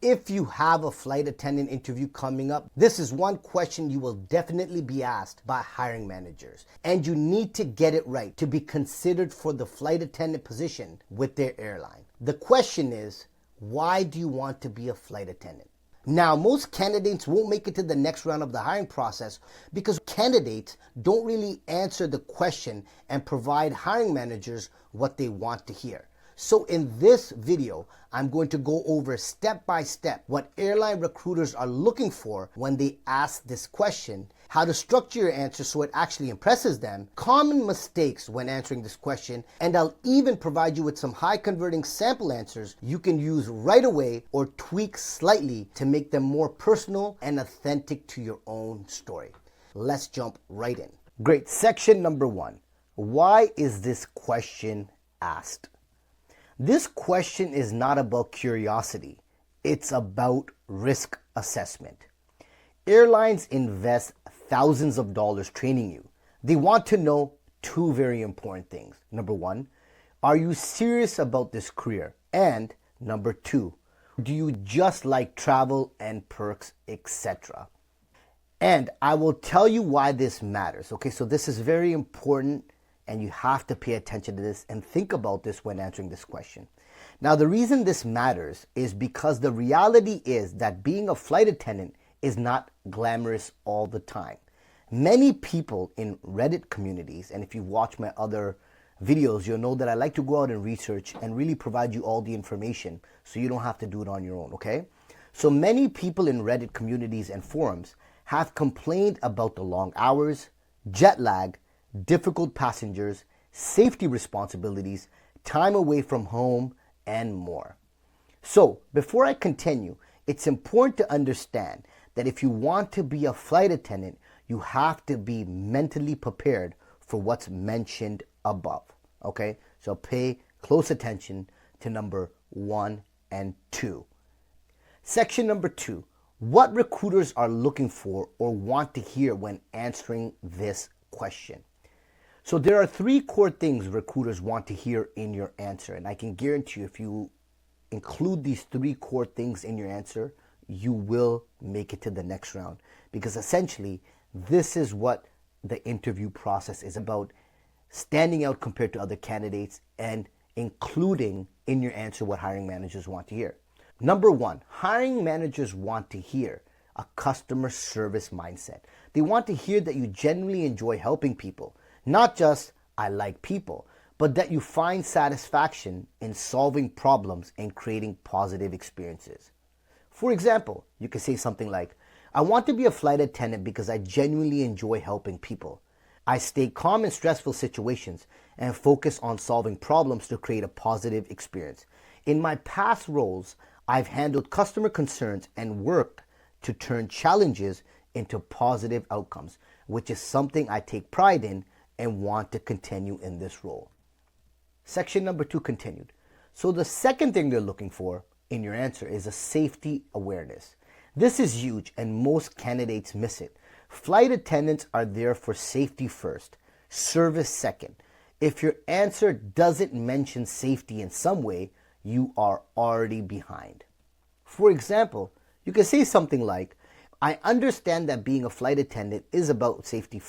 If you have a flight attendant interview coming up, this is one question you will definitely be asked by hiring managers. And you need to get it right to be considered for the flight attendant position with their airline. The question is, why do you want to be a flight attendant? Now, most candidates won't make it to the next round of the hiring process because candidates don't really answer the question and provide hiring managers what they want to hear. So in this video, I'm going to go over step by step what airline recruiters are looking for when they ask this question, how to structure your answer so it actually impresses them, common mistakes when answering this question, and I'll even provide you with some high converting sample answers you can use right away or tweak slightly to make them more personal and authentic to your own story. Let's jump right in. Great. Section number 1. Why is this question asked? This question is not about curiosity. It's about risk assessment. Airlines invest thousands of dollars training you. They want to know two very important things. Number 1, are you serious about this career? And number 2, do you just like travel and perks, etc.? And I will tell you why this matters. Okay, so this is very important and you have to pay attention to this and think about this when answering this question. Now, the reason this matters is because the reality is that being a flight attendant is not glamorous all the time. Many people in Reddit communities, and if you watch my other videos, you'll know that I like to go out and research and really provide you all the information so you don't have to do it on your own, okay? So many people in Reddit communities and forums have complained about the long hours, jet lag, difficult passengers, safety responsibilities, time away from home, and more. So, before I continue, it's important to understand that if you want to be a flight attendant, you have to be mentally prepared for what's mentioned above. Okay? So pay close attention to number 1 and 2. Section number 2. What recruiters are looking for or want to hear when answering this question. So there are 3 core things recruiters want to hear in your answer. And I can guarantee you if you include these 3 core things in your answer, you will make it to the next round. Because essentially, this is what the interview process is about, standing out compared to other candidates and including in your answer what hiring managers want to hear. Number 1, hiring managers want to hear a customer service mindset. They want to hear that you genuinely enjoy helping people. Not just, I like people, but that you find satisfaction in solving problems and creating positive experiences. For example, you can say something like, I want to be a flight attendant because I genuinely enjoy helping people. I stay calm in stressful situations and focus on solving problems to create a positive experience. In my past roles, I've handled customer concerns and worked to turn challenges into positive outcomes, which is something I take pride in and want to continue in this role. Section number 2 continued. So the second thing they're looking for in your answer is a safety awareness. This is huge and most candidates miss it. Flight attendants are there for safety first, service second. If your answer doesn't mention safety in some way, you are already behind. For example, you can say something like, I understand that being a flight attendant is about safety,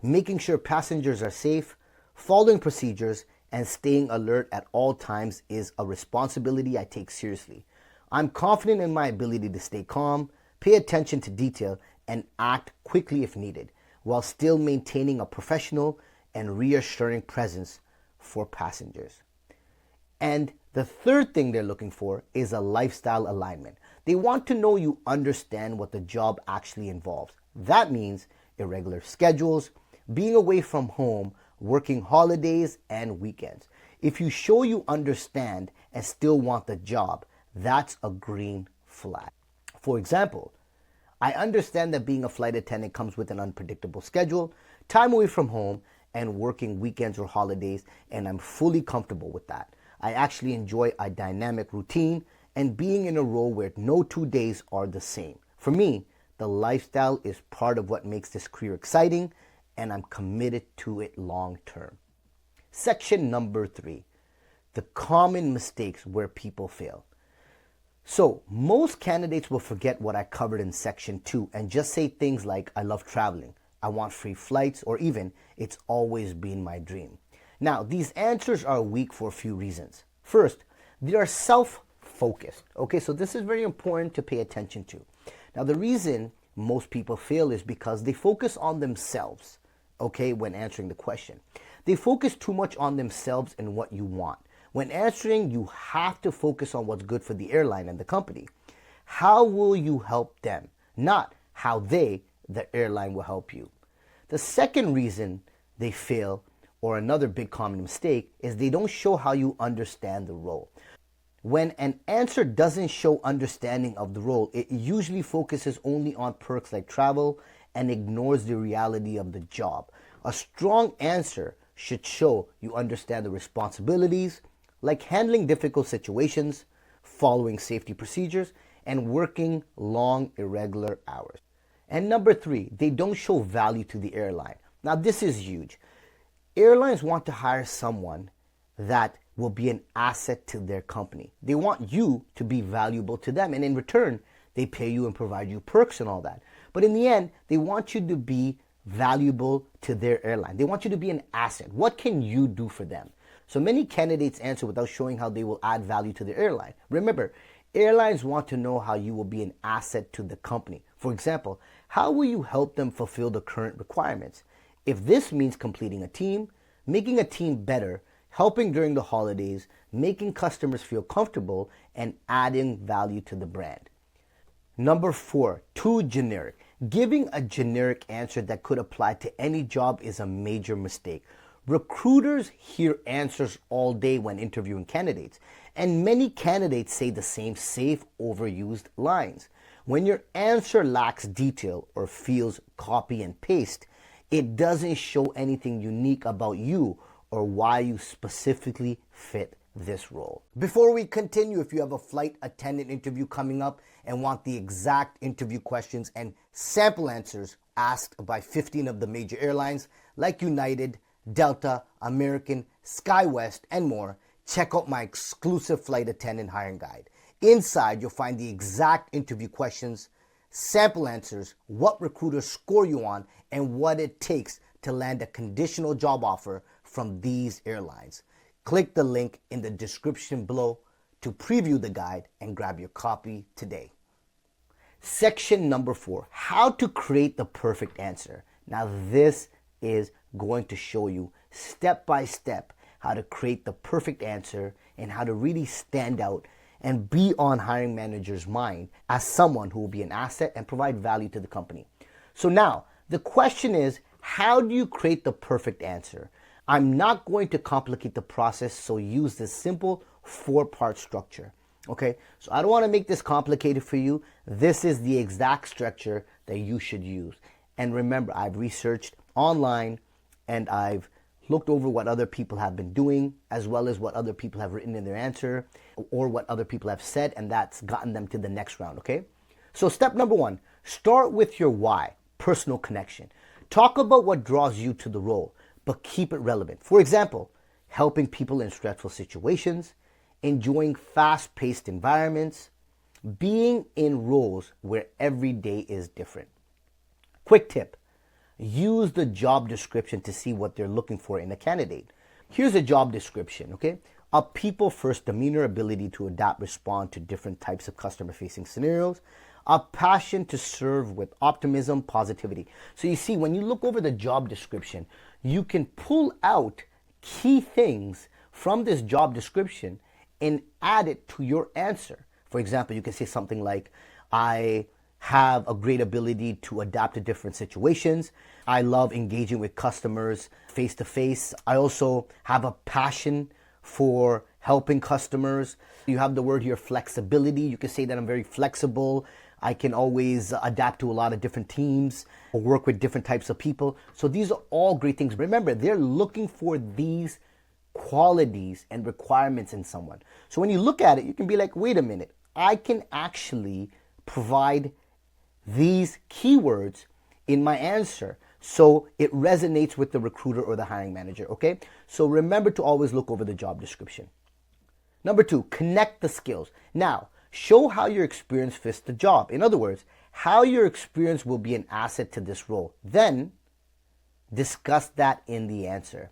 making sure passengers are safe, following procedures, and staying alert at all times is a responsibility I take seriously. I'm confident in my ability to stay calm, pay attention to detail, and act quickly if needed, while still maintaining a professional and reassuring presence for passengers. And the third thing they're looking for is a lifestyle alignment. They want to know you understand what the job actually involves. That means irregular schedules, being away from home, working holidays and weekends. If you show you understand and still want the job, that's a green flag. For example, I understand that being a flight attendant comes with an unpredictable schedule, time away from home, and working weekends or holidays, and I'm fully comfortable with that. I actually enjoy a dynamic routine and being in a role where no 2 days are the same. For me, the lifestyle is part of what makes this career exciting, and I'm committed to it long term. Section number 3, the common mistakes where people fail. So most candidates will forget what I covered in section 2 and just say things like, I love traveling, I want free flights, or even, it's always been my dream. Now, these answers are weak for a few reasons. First, they are self-focused. Okay, so this is very important to pay attention to. Now, the reason most people fail is because they focus on themselves, okay, when answering the question. They focus too much on themselves and what you want. When answering, you have to focus on what's good for the airline and the company. How will you help them? Not how they, the airline, will help you. The second reason they fail, or another big common mistake, is they don't show how you understand the role. When an answer doesn't show understanding of the role, it usually focuses only on perks like travel and ignores the reality of the job. A strong answer should show you understand the responsibilities, like handling difficult situations, following safety procedures, and working long, irregular hours. And number 3, they don't show value to the airline. Now, this is huge. Airlines want to hire someone that will be an asset to their company. They want you to be valuable to them, and in return, they pay you and provide you perks and all that. But in the end, they want you to be valuable to their airline. They want you to be an asset. What can you do for them? So many candidates answer without showing how they will add value to their airline. Remember, airlines want to know how you will be an asset to the company. For example, how will you help them fulfill the current requirements? If this means completing a team, making a team better, helping during the holidays, making customers feel comfortable, and adding value to the brand. Number 4, too generic. Giving a generic answer that could apply to any job is a major mistake. Recruiters hear answers all day when interviewing candidates, and many candidates say the same safe, overused lines. When your answer lacks detail or feels copy and paste, it doesn't show anything unique about you or why you specifically fit this role. Before we continue, if you have a flight attendant interview coming up and want the exact interview questions and sample answers asked by 15 of the major airlines like United, Delta, American, SkyWest, and more, check out my exclusive flight attendant hiring guide. Inside, you'll find the exact interview questions, sample answers, what recruiters score you on, and what it takes to land a conditional job offer from these airlines. Click the link in the description below to preview the guide and grab your copy today. Section number 4, how to create the perfect answer. Now this is going to show you step by step how to create the perfect answer and how to really stand out and be on hiring managers' mind as someone who will be an asset and provide value to the company. So now the question is, how do you create the perfect answer? I'm not going to complicate the process, so use this simple 4-part structure. Okay, so I don't want to make this complicated for you. This is the exact structure that you should use. And remember, I've researched online and I've looked over what other people have been doing, as well as what other people have written in their answer or what other people have said, and that's gotten them to the next round, okay? So step number 1, start with your why, personal connection. Talk about what draws you to the role, but keep it relevant. For example, helping people in stressful situations, enjoying fast-paced environments, being in roles where every day is different. Quick tip. Use the job description to see what they're looking for in a candidate. Here's a job description, okay? A people-first demeanor, ability to adapt, respond to different types of customer-facing scenarios, a passion to serve with optimism, positivity. So you see, when you look over the job description, you can pull out key things from this job description and add it to your answer. For example, you can say something like, I have a great ability to adapt to different situations. I love engaging with customers face to face. I also have a passion for helping customers. You have the word here, flexibility. You can say that I'm very flexible. I can always adapt to a lot of different teams or work with different types of people. So these are all great things. Remember, they're looking for these qualities and requirements in someone. So when you look at it, you can be like, wait a minute, I can actually provide these keywords in my answer so it resonates with the recruiter or the hiring manager, okay? So remember to always look over the job description. Number 2, connect the skills. Now, Show how your experience fits the job. In other words, how your experience will be an asset to this role. Then discuss that in the answer.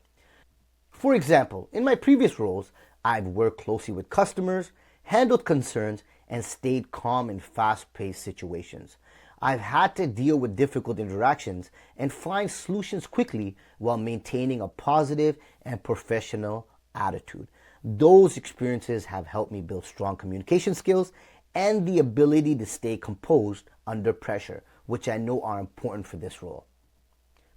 For example, in my previous roles, I've worked closely with customers, handled concerns, and stayed calm in fast-paced situations. I've had to deal with difficult interactions and find solutions quickly while maintaining a positive and professional attitude. Those experiences have helped me build strong communication skills and the ability to stay composed under pressure, which I know are important for this role.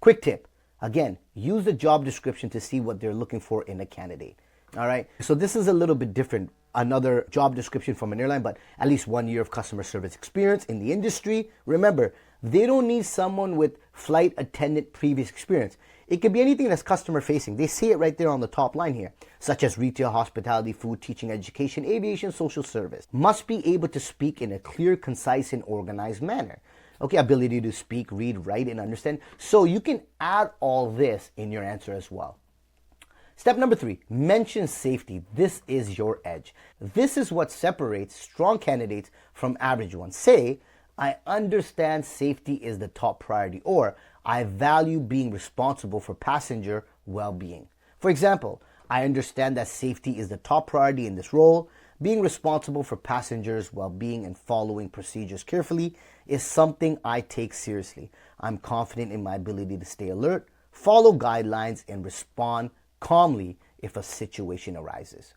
Quick tip. Again, use the job description to see what they're looking for in a candidate. All right. So this is a little bit different. Another job description from an airline, but at least 1 year of customer service experience in the industry. Remember, they don't need someone with flight attendant previous experience. It could be anything that's customer facing. They say it right there on the top line here, such as retail, hospitality, food, teaching, education, aviation, social service. Must be able to speak in a clear, concise, and organized manner. Okay, ability to speak, read, write, and understand. So you can add all this in your answer as well. Step number 3, mention safety. This is your edge. This is what separates strong candidates from average ones. Say, I understand safety is the top priority, or I value being responsible for passenger well-being. For example, I understand that safety is the top priority in this role. Being responsible for passengers' well-being and following procedures carefully is something I take seriously. I'm confident in my ability to stay alert, follow guidelines, and respond calmly if a situation arises.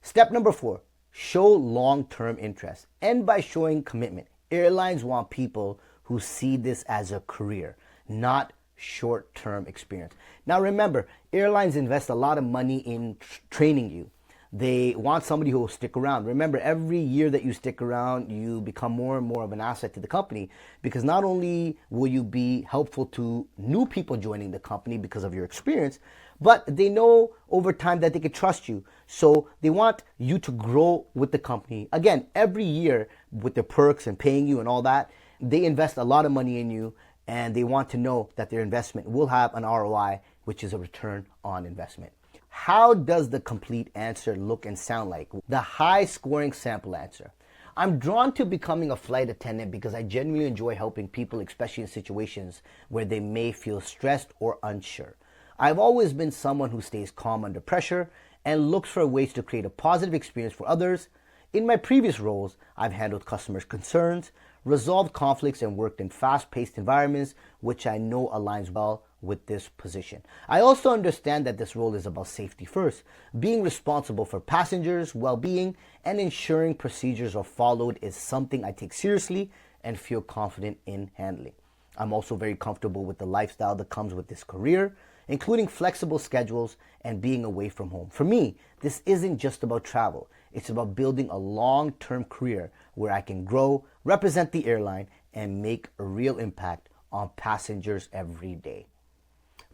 Step number 4, show long-term interest. End by showing commitment. Airlines want people who see this as a career, not short-term experience. Now remember, airlines invest a lot of money in training you. They want somebody who will stick around. Remember, every year that you stick around, you become more and more of an asset to the company, because not only will you be helpful to new people joining the company because of your experience, but they know over time that they can trust you. So they want you to grow with the company. Again, every year with the perks and paying you and all that, they invest a lot of money in you, and they want to know that their investment will have an ROI, which is a return on investment. How does the complete answer look and sound like? The high scoring sample answer. I'm drawn to becoming a flight attendant because I genuinely enjoy helping people, especially in situations where they may feel stressed or unsure. I've always been someone who stays calm under pressure and looks for ways to create a positive experience for others. In my previous roles, I've handled customers' concerns, resolved conflicts, and worked in fast-paced environments, which I know aligns well with this position. I also understand that this role is about safety first. Being responsible for passengers' well-being and ensuring procedures are followed is something I take seriously and feel confident in handling. I'm also very comfortable with the lifestyle that comes with this career, including flexible schedules and being away from home. For me, this isn't just about travel. It's about building a long-term career where I can grow, represent the airline, and make a real impact on passengers every day.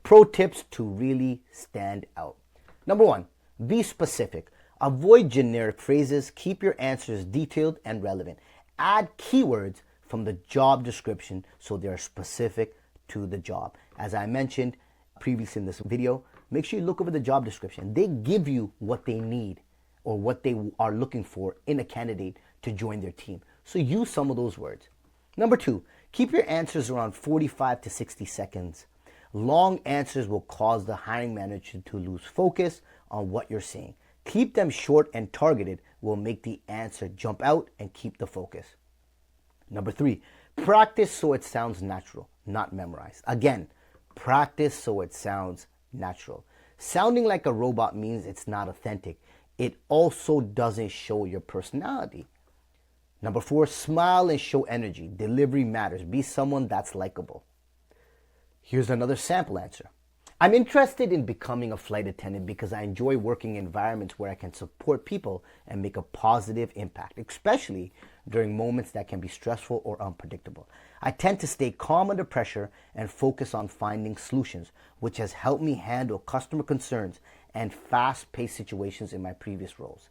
Pro tips to really stand out. Number 1, be specific. Avoid generic phrases. Keep your answers detailed and relevant. Add keywords from the job description so they are specific to the job. As I mentioned previously in this video, make sure you look over the job description. They give you what they need or what they are looking for in a candidate to join their team. So use some of those words. Number 2, keep your answers around 45 to 60 seconds. Long answers will cause the hiring manager to lose focus on what you're saying. Keep them short and targeted will make the answer jump out and keep the focus. Number 3, practice so it sounds natural, not memorized. Again, practice so it sounds natural. Sounding like a robot means it's not authentic. It also doesn't show your personality. Number 4, smile and show energy. Delivery matters. Be someone that's likable. Here's another sample answer. I'm interested in becoming a flight attendant because I enjoy working in environments where I can support people and make a positive impact, especially during moments that can be stressful or unpredictable. I tend to stay calm under pressure and focus on finding solutions, which has helped me handle customer concerns and fast-paced situations in my previous roles.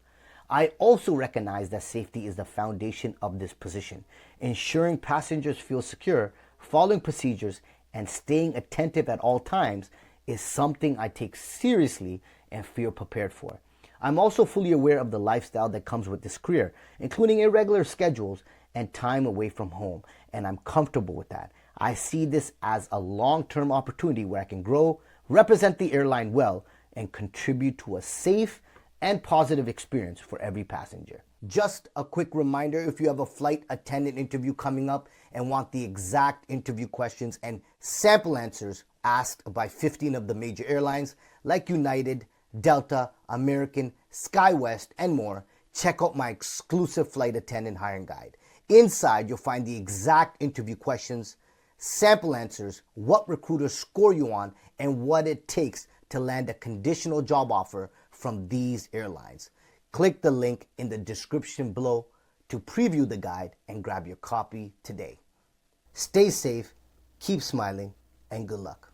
I also recognize that safety is the foundation of this position. Ensuring passengers feel secure, following procedures, and staying attentive at all times is something I take seriously and feel prepared for. I'm also fully aware of the lifestyle that comes with this career, including irregular schedules and time away from home, and I'm comfortable with that. I see this as a long-term opportunity where I can grow, represent the airline well, and contribute to a safe and positive experience for every passenger. Just a quick reminder, if you have a flight attendant interview coming up and want the exact interview questions and sample answers asked by 15 of the major airlines like United, Delta, American, SkyWest, and more, check out my exclusive flight attendant hiring guide. Inside, you'll find the exact interview questions, sample answers, what recruiters score you on, and what it takes to land a conditional job offer from these airlines. Click the link in the description below to preview the guide and grab your copy today. Stay safe, keep smiling, and good luck.